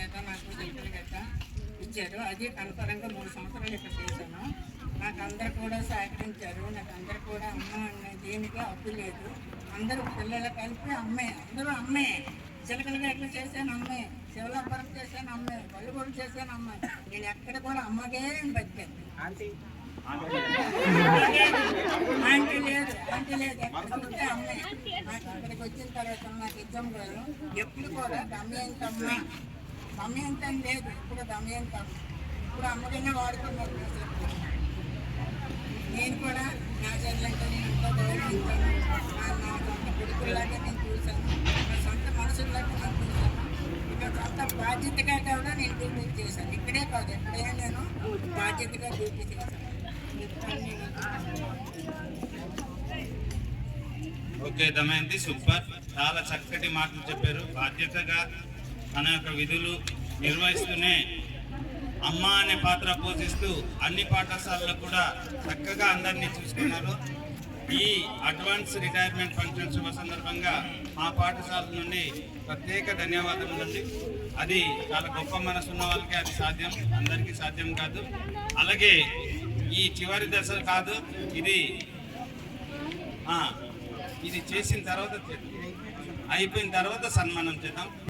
మీద నాకు గిఫ్ట్లు గట్ట ఇచ్చారు. అది కన్ఫరంగా 3 సంవత్సరాలు ఇక్కడ చేశాను. నాకు అందరు కూడా సహకరించారు. నాకు అందరు కూడా అమ్మ అనే దీనికి అప్పు లేదు. అందరూ పిల్లలు కలిపి అమ్మే, అందరూ అమ్మే. చిలకలుగా ఎట్లా చేశాను అమ్మే, శివలాపురం చేశాను అమ్మే, వల్లుగూడు చేశాను అమ్మే. నేను ఎక్కడ కూడా అమ్మగే బతికాను. ఆంటీ లేదు, ఆంటీ లేదు, ఎక్కడ చూస్తే అమ్మే. నాకు ఇక్కడికి వచ్చిన తర్వాత నాకు ఎగ్జామ్ గారు ఎప్పుడు కూడా దమయంతమ్మ దమయంత అని లేదు, ఇప్పుడు దమయంతమ్మ. ఇప్పుడు అమ్మగానే వాడుకున్నారు. నేను కూడా నా చెల్లెంటే నేను ఎంతో గౌరవించాను. నా సొంత కొడుకుల్లాగా నేను చూశాను, నా సొంత మనుషుల్లాగా నేను చూశాను. ఇక సొంత బాధ్యతగా కూడా నేను డ్యూటీ చేశాను. ఇక్కడే కాదు, ఎక్కడైనా నేను బాధ్యతగా డ్యూటీ చేశాను. ఓకే దమయంతి, సూపర్, చాలా చక్కటి మాటలు చెప్పారు. బాధ్యతగా తన యొక్క విధులు నిర్వహిస్తూనే అమ్మ అనే పాత్ర పోషిస్తూ అన్ని పాఠశాలలు కూడా చక్కగా అందరినీ చూసుకున్నారు. ఈ అడ్వాన్స్ రిటైర్మెంట్ ఫంక్షన్ శుభ సందర్భంగా మా పాఠశాల నుండి ప్రత్యేక ధన్యవాదములండి. అది చాలా గొప్ప మనసు ఉన్న వాళ్ళకి అది సాధ్యం, అందరికీ సాధ్యం కాదు. అలాగే ఈ చివరి దశ కాదు, ఇది చేసిన తర్వాత అయిపోయిన తర్వాత సన్మానం చేద్దాం.